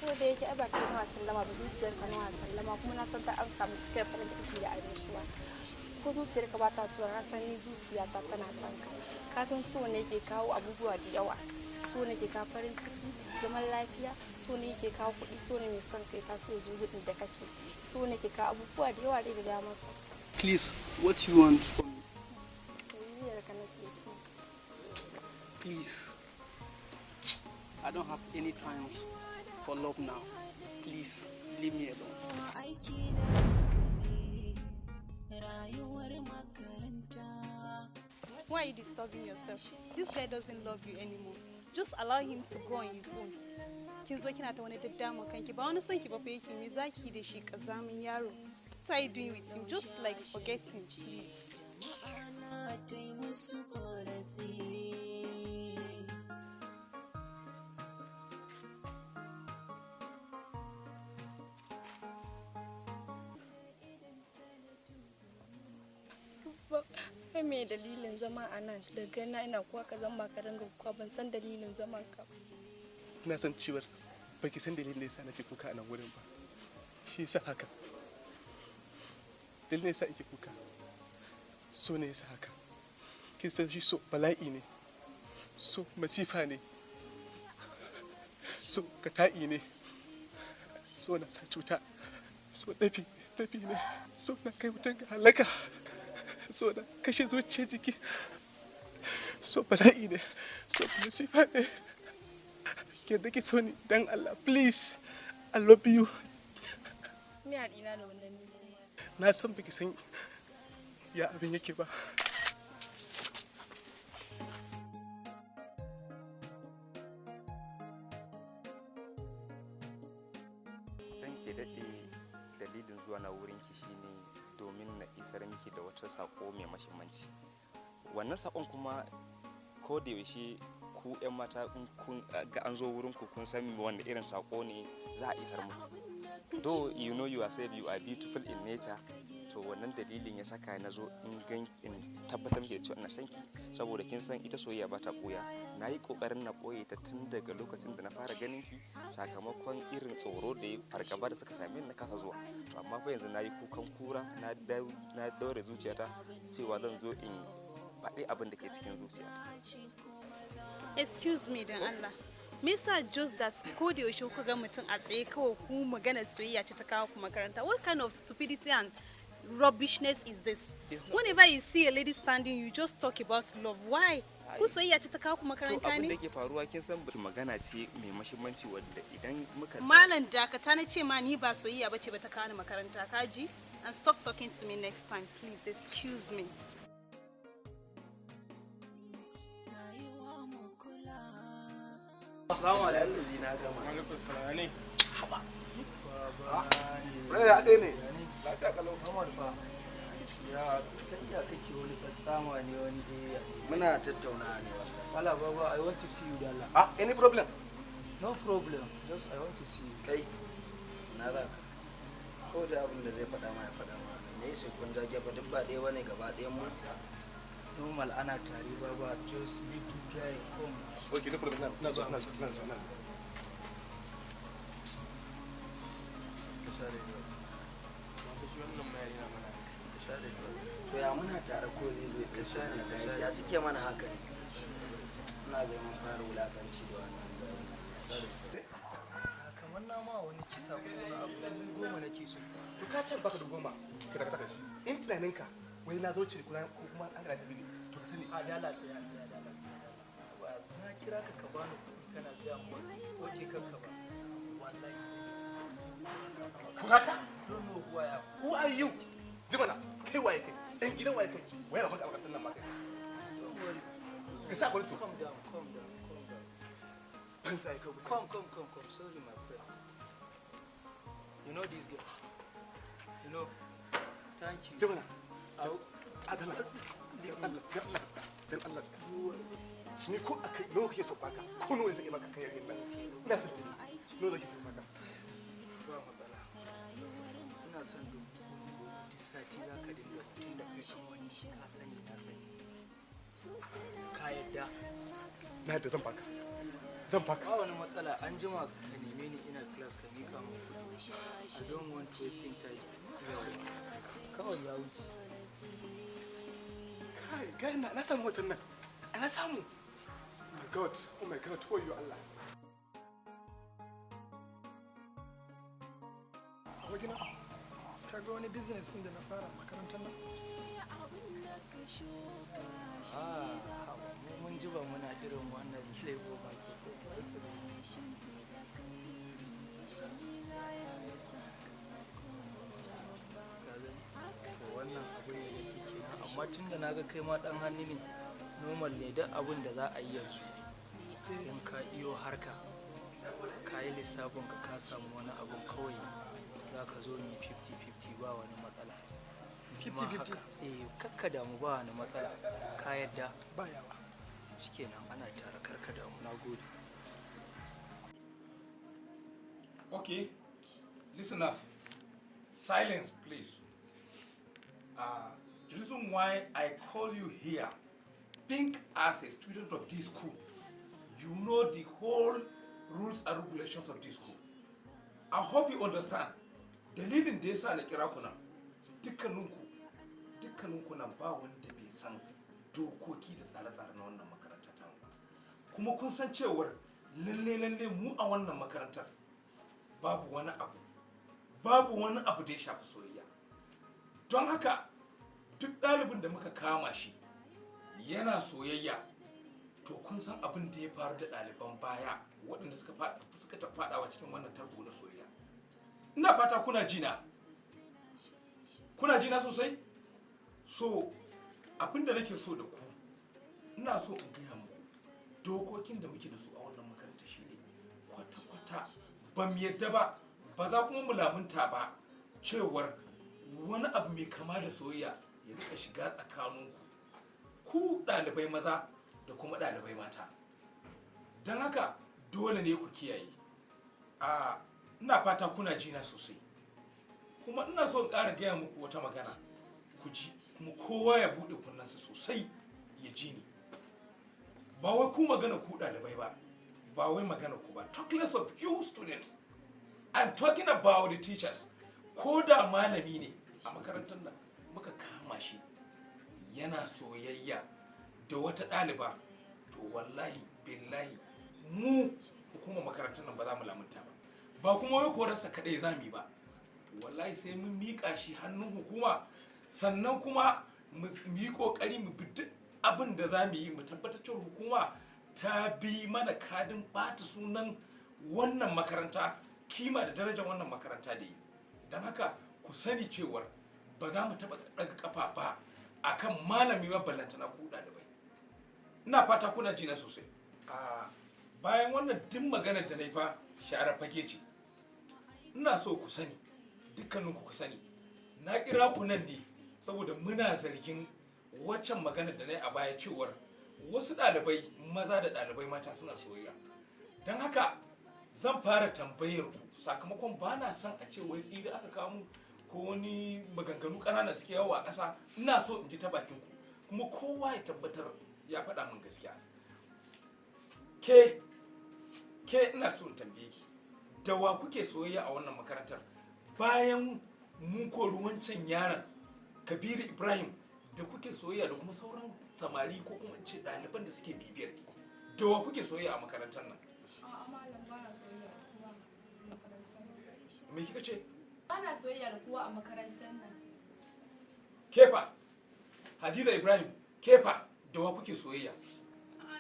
ko da yake ai ba kai nawa sallama ba zuciyar ka nawa sallama kuma na san ta an samu cikin farin ciki da annashuwa ko zuciyar ka ba ta so na san ni zuciyata tana son ka ka san so ne ke kawo abubuwa da yawa so ne ke kawo farin ciki zaman lafiya so ne ke kawo kuɗi so ne mai son kai ta so zuhudin da kake so ne ke kawo abubuwa da yawa da dama sa. Please, what you want from me? Soyayyar ka nake so. Please, I don't have any time for love now. Please, leave me alone. Why are you disturbing yourself? This guy doesn't love you anymore. Just allow him to go on his own. Kin zo kina ta wani daddama kanki ba wani son ki ba fa yake me zaki da shi kazamin yaro. What are you doing with him? Just like forget him, please. Kai me dalilin zama a nan daga na ina kuwa ka zama ka ringa kuwa ban san dalilin zaman ka. Ina san ciwar baki san dalilin da yasa nake kuka a nan wurin ba. Shi yasa haka. Dalilin da yasa nake kuka. So ne yasa haka. Kin san shi so bala'i ne. So masifa ne. So kata'i ne. So na sa cuta. So dafi ne. So na kai mutum ga halaka. So na kashe zuciyar jiki. So bala'i ne. So masifa ne. Ke da ke so ni dan Allah, please. I love you. Me haɗina da wannan ne. Na san baki san ya abin yake ba. Ranke daɗe dalilin zuwa na wurinki shine domin na isar miki da wata sako mai mahimmanci. Wannan sakon kuma ko da yaushe ku 'yan mata kun ga an zo wurinku kun san wanda irin sako ne za a isar muku. Though you know yourself you are beautiful in nature, to wannan dalilin ya saka na zo in tabbatar da cewa ina san ki saboda kin san ita soyayya ba ta koya. Na yi kokarin na koye ta tun daga lokacin da na fara ganin ki sakamakon irin tsoro da fargaba da suka same ni na kasa zuwa. To amma fa yanzu na yi kukan kura na daure zuciyata cewa zan zo in faɗi abin da ke cikin zuciyata. Excuse me dan Allah. Me yasa just that ko da yaushe kuka ga mutum a tsaye kawai ku magana soyayya ce ta kawo ku makaranta? What kind of stupidity and rubbishness is this? Whenever you see a lady standing, you just talk about love. Why? Ku soyayya ce ta kawo ku makaranta ne? To abin da ke faruwa kin san magana ce mai muhimmanci wanda idan muka Malam dakata na ce ma ni ba soyayya bace ba ta kawo ni makaranta, kaji? And stop talking to me next time, please. Excuse me. Assalamu alaikum zina gama. Alaikum salam ne. Haba. Rai ya kai ne. Lafiya kalau. Muhammad fa. Ya kai kake wani tsatsama ne wani dai. Muna tattaunawa ne wallahi. Wala baba, I want to see you dalla. Ah, any problem? No problem. Just I want to see you. Kai. Na za ka. Ko da abin da zai faɗa ma ya faɗa ma. Me yasa kun zage ba duk ba ɗaya bane gaba ɗayan mu? Normal ana tare baba, just leave this guy home. Okay, no problem. Na zo. To ya muna tare ko ne zai kashe ya suke mana haka ne. Ina ga mun fara wulakanci da wannan. Kamar na ma wani kisa ko na abu goma nake so. To ka ce baka da goma. Ka daga shi. In tunaninka wai na zo ce kuma an ga dabili. To ka sani A dala tsaya. Na kira ka bani kuɗi kana biya mu oke kanka ba. Wallahi sai Kugata? don't know who I am. Who are you? Jimana, kai waye kai? Dan gidan waye kai? Waye ba ka a nan ma kai? Don't worry. Ka sa gwani to. Calm down. Ban sai ka gudu. Come. Sorry, my friend. You know this girl? You know? Thank you. Jimana. Adala. Dan Allah. Ni ko akai no kake so baka. Ko no zai maka kai yayin nan. Ina son ni. No zai so baka. Ba matsala. Ina son sati za ka dinga tun da kai kan wani ka sani na sani. Ka yadda. Na yadda zan baka. Ba wani matsala an jima ka neme ni ina class ka miƙa min kuɗi. I don't want wasting time. Kawai ya wuce. Kai na samu watan nan. Ana samu. Oh my god, wayo Allah. Wagina, ka ga wani business din da na fara makarantar nan? Mun ji ba muna irin wannan lebo ba ke wannan abu ne da kike nan, amma tun da na ga kai ma dan hannu ne, normal ne duk abin da za a yi yanzu in ka iyo harka ka yi lissafin ka samu wani abun kawai za ka zo ni 50-50 ba wani matsala. 50-50? Kakka damu ba wani matsala, ka yadda ba yawa. Shikenan ana tare, karka damu, na gode. Okay, listen up. Silence, please. The reason why I call you here, think as a student of this school, you know the whole rules and regulations of this school. I hope you understand. Dalilin da yasa na kira ku nan, dukkaninku nan ba wanda bai san dokoki da tsare-tsare na wannan makaranta ta ba. Kuma kun san cewar lalle mu a wannan makarantar babu wani abu da ya shafi soyayya. Don haka duk ɗalibin da muka kama shi yana soyayya, to kun san abin da ya faru da ɗaliban baya waɗanda suka faɗawa cikin wannan tarko na soyayya. Ina fata kuna jina sosai. So abin da nake so da ku, ina so in gaya muku dokokin da muke da su a wannan makaranta shine kwata-kwata ba mu yadda ba za kuma mu lamunta ba cewar wani abu mai kama da soyayya ya rika shiga tsakaninku ku ɗalibai maza da kuma ɗalibai mata. Don haka dole ne ku kiyaye. Ina fata kuna jina sosai, kuma ina so in ƙara gaya muku wata magana ku ji, kuma kowa ya buɗe kunnensa sosai ya ji ni. Ba wai ku magana ku ɗalibai ba wai magana ku ba. Talk less of you students. I'm talking about the teachers. Ko da malami ne a makarantar nan muka kama shi yana soyayya da wata ɗaliba, to wallahi billahi mu hukumar makarantar nan ba za mu lamunta ba kuma wai korarsa kaɗai za mu yi ba. Wallahi sai mun miƙa shi hannun hukuma, sannan kuma mu yi ƙoƙari mu bi duk abin da za mu yi mu tabbatar cewa hukuma ta bi mana kadin ɓata sunan wannan makaranta, kima da darajar wannan makaranta da yi. Don haka ku sani cewar ba za mu taɓa ɗaga ƙafa ba akan malami maballantana ku ɗalibai. Ina fata kuna jina sosai. Bayan wannan duk maganar da na yi fa share fage ce. Ina so ku sani, dukkaninku ku sani, na kira ku nan ne saboda muna zargin waccan maganar da na yi a baya cewar wasu ɗalibai maza da ɗalibai mata suna soyayya. Don haka zan fara tambayar ku, sakamakon ba na son a ce wai tsiri aka kawo ko wani maganganu ƙanana suke yawo a ƙasa. Ina so in ji ta bakin ku, kuma kowa ya tabbatar ya faɗa min gaskiya. Ke ina so in tambaye ki, da wa kuke soyayya a wannan makarantar bayan mun kori wancan yaron Kabiru Ibrahim da kuke soyayya da kuma sauran samari ko kuma in ce ɗaliban da suke bibiyar ki? Da wa kuke soyayya a makarantar nan? Malam bana soyayya da kowa a makarantar nan. Me kika ce? Bana soyayya da kowa a makarantar nan. Kefa, Hadiza Ibrahim, kefa, da wa kuke soyayya?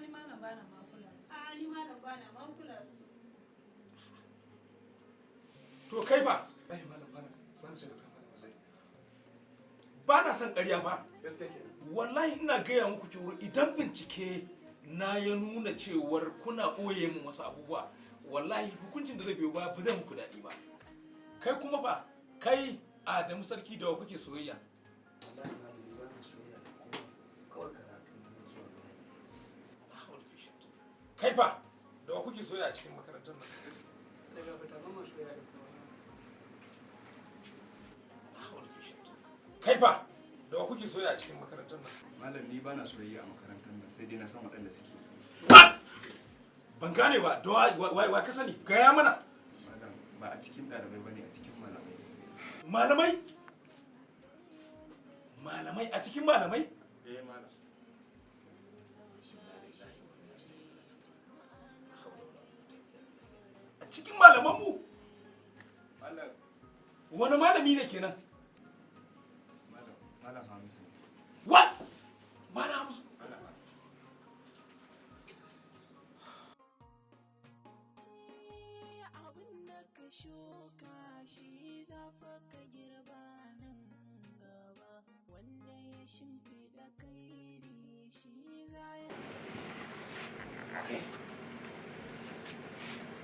Ni malam bana ma kula su. Ni malam bana ma kula su. To kai fa? Ai malam bana so da kasa wallahi. Ba na son ƙarya ba. Gaskiya kenan. Wallahi ina gaya muku cewa idan bincike na ya nuna cewar kuna ɓoye min wasu abubuwa, wallahi hukuncin da zai biyo ba zai muku daɗi ba. Kai kuma fa, kai Adamu Sarki da wa kuke soyayya? Wallahi na da ba mu soyayya da kowa, kawai karatu ne zuwa. Kai fa, da wa kuke soyayya a cikin makarantar nan? Daga bata ba mu soyayya da kowa. Kai fa, da wa kuke soyayya a cikin makarantar nan? Malam ni bana soyayya a makarantar nan, sai dai na san waɗanda suke. Ban gane ba, da wa ka sani? Gaya mana. Malam malamai malamai a cikin malamai malam. a cikin malamanmu Malam. wani malami ne kenan Malam Hamisu. what malam Hamisu shuka shi zafa ka girba nan gaba wanda ya shimfiɗa kairi shi za ya okay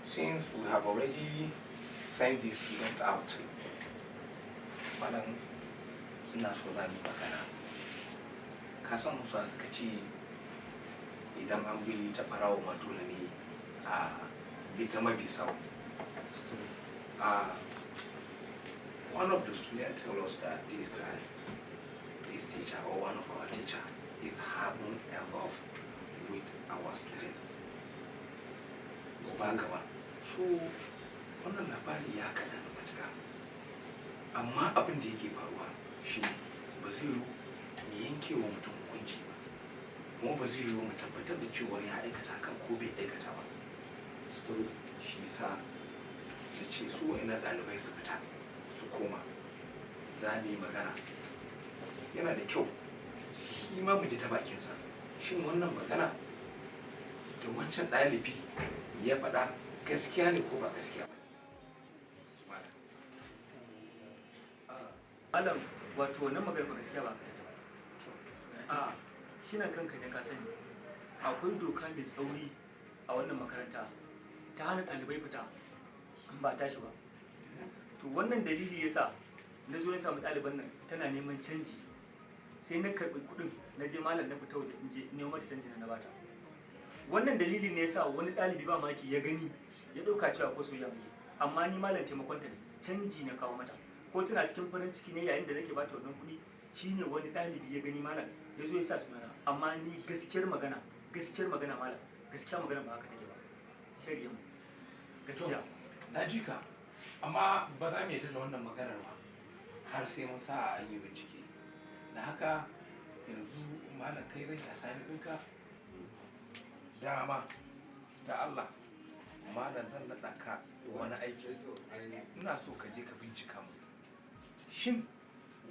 since we have already sent this event out malam ina so za mu magana ka san musu suka ce idan an bi ta farawa ma dole ne a bi ta mabi sau one of the students told us that this guy, this teacher or one of our teacher is having a love with our students. So, wannan labari ya kada na matuka. Amma abin da yake faruwa shi ba zai yi mu yanke wa mutum hukunci ba. Kuma ba zai yi mu tabbatar da cewa ya aikata kan ko bai aikata ba. Shi sa da ce su wa'ina ɗalibai su fita su koma za mu yi magana yana da kyau shi ma mu ji ta bakinsa shin wannan magana da wancan ɗalibi ya faɗa gaskiya ne ko ba gaskiya ba malam wato wannan magana ba gaskiya ba a shi nan kanka ne ka sani akwai doka mai tsauri a wannan makaranta ta hana ɗalibai fita ba tashi ba to wannan dalili yasa na zo na samu ɗaliban nan tana neman canji sai na karɓi kuɗin na je malam na fita waje in je nemo mata canji na bata wannan dalili ne yasa wani ɗalibi ba maki ya gani ya ɗauka cewa ko soyayya muke amma ni malam taimakon ta ne canji na kawo mata ko tana cikin farin ciki ne yayin da nake bata wannan kuɗi shine wani ɗalibi ya gani malam ya zo ya sa sunana amma ni gaskiyar magana malam gaskiya magana ba haka take ba shari'a mu gaskiya na ji ka amma ba za mu yi da wannan maganar ba har sai mun sa an yi bincike da haka yanzu malam kai zai asani ɗinka dama da Allah malam zan naɗa ka wani aiki ina so ka je ka bincika mu shin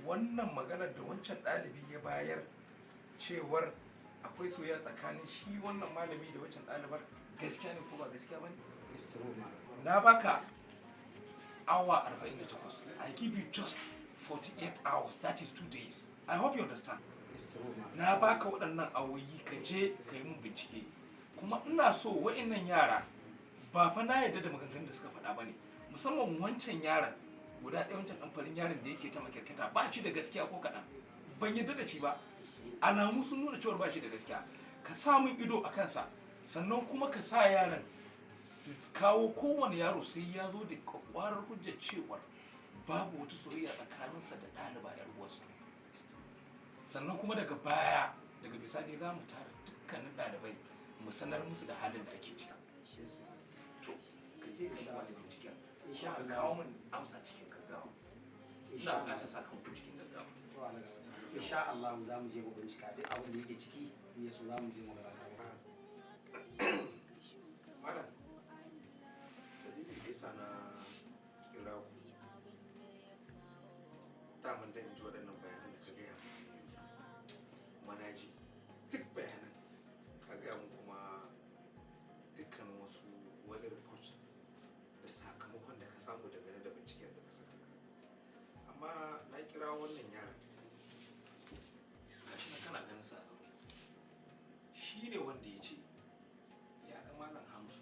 wannan maganar da wancan ɗalibi ya bayar cewar akwai soyayya tsakanin shi wannan malami da wancan ɗalibar gaskiya ne ko ba gaskiya ba ne? Na baka awa 48. I give you just 48 hours. That is 2 days. I hope you understand. Na baka waɗannan awoyi ka je ka yi mun bincike. Kuma ina so wa'innan yara ba fa na yarda da maganganun da suka faɗa ba ne. Musamman wancan yaron guda ɗaya wancan ɗan farin yaron da yake ta makyarkata ba shi da gaskiya ko kaɗan. Ban yarda da shi ba. Alamu sun nuna cewar ba shi da gaskiya. Ka sa min ido a kansa. Sannan kuma ka sa yaron su kawo kowane yaro sai ya zo da kwakwarar hujjar cewar babu wata soyayya tsakaninsa da ɗaliba yar uwarsa sannan kuma daga baya daga bisani za mu tara dukkanin ɗalibai mu sanar musu da halin da ake ciki to ka je ka shawa da binciken ka kawo min amsa cikin gaggawa ina buƙatar sakamakon cikin gaggawa insha Allah za mu je mu bincika duk abin da yake ciki ne so za mu je mu gabata Madam, dalilin da yasa na kira ku daman dan ji waɗannan bayanan da ka gaya kuma na ji duk bayanan ka gaya mu kuma dukkan wasu wani report da sakamakon da ka samu dangane da binciken da ka saka amma na kira wannan yaron gashi na kana ganin sa shi ne wanda ya ce ya ga malam Hamsu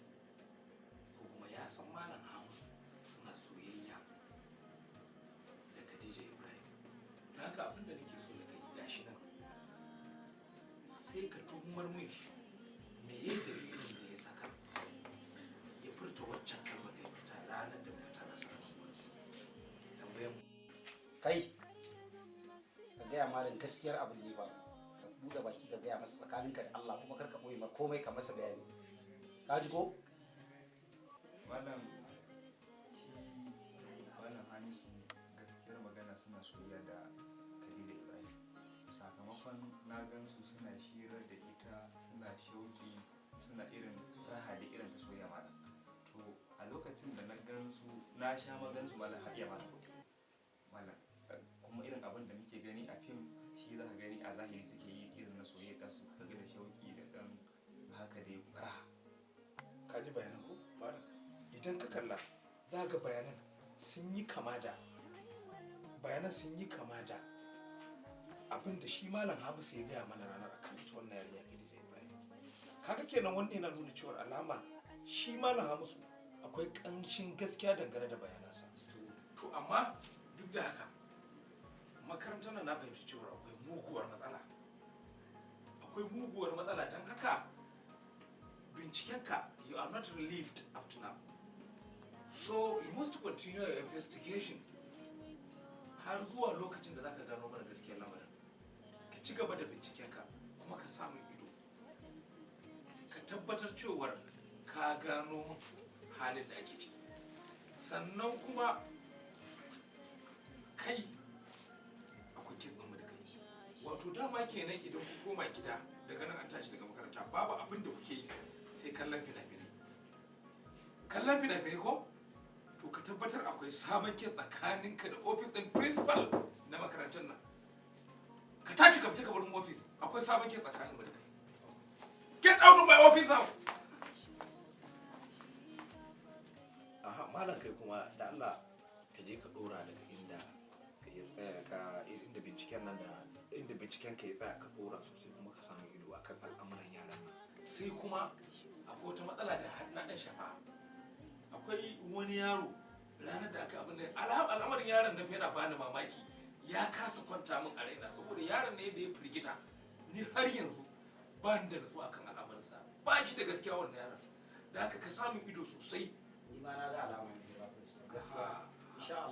ko kuma ya san malam Hamsu suna soyayya da Khadija Ibrahim ta haka abin da nake so da kai gashi nan sai ka tuhumar mun shi me ya dalilin da ya saka ya furta waccan kalmar da ya furta ranar da muka tara sa tambayan kai ka gaya malam gaskiyar abin da ya faru ka buɗe baki ka gaya masa tsakaninka da Allah kuma kar ka ɓoye ma komai ka masa bayani ka ji ko Malam shi malam Hamisu gaskiyar soyayya da Khadija Ibrahim. Sakamakon na gan su suna shirar da ita, suna shauki, suna irin raha da irin ta soyayya malam. To a lokacin da na gan su na sha magan su malam har iya malam malam kuma irin abin da muke gani a fim shi za ka gani a zahiri suke yi irin na soyayya ta su kaga da shauki da dan haka dai raha. Ka ji bayanan ko malam? Idan ka kalla za ga bayanan sun yi kama da abin da shi malam Hamisu ya gaya mana ranar akan ita wannan yarinya Khadija Ibrahim. Kaga kenan wannan yana nuna cewa alama shi malam Hamisu akwai ƙanshin gaskiya dangane da bayanansa. To amma duk da haka makarantar nan na fahimci cewa akwai muguwar matsala don haka bincikenka you are not relieved up to now. So you must continue your investigation har zuwa lokacin da zaka gano mana gaskiyar lamarin. Ka ci gaba da bincikenka kuma ka samu ido. Ka tabbatar cewa ka gano mun halin da ake ciki. Sannan kuma kai akwai kes ɗinmu da kai. Wato dama kenan idan ku koma gida daga nan an tashi daga makaranta babu abin da kuke yi sai kallon fina-finai. Kallon fina-finai ko? To ka tabbatar akwai sabon kes tsakaninka da ofis ɗin principal na makarantar nan. Ka tashi ka fita ka bar mu ofis. Akwai sabon kes tsakaninmu da kai. Get out of my office now. Aha, malam kai kuma da Allah ka je ka dora daga inda ya tsaya ka inda binciken nan da inda binciken ka ya tsaya ka dora sosai kuma ka samu ido akan al'amuran yaran nan. Sai kuma akwai wata matsala da har na dan shafa. Akwai wani yaro ranar da aka abin da al'amarin yaron nan yana bani mamaki ya kasa kwanta min a raina saboda yaron ne da ya firgita ni har yanzu ba ni da nutsuwa akan al'amarinsa ba shi da gaskiya wannan yaron da haka ka samu ido sosai. Ni ma na ga alamar da ba gaskiya insha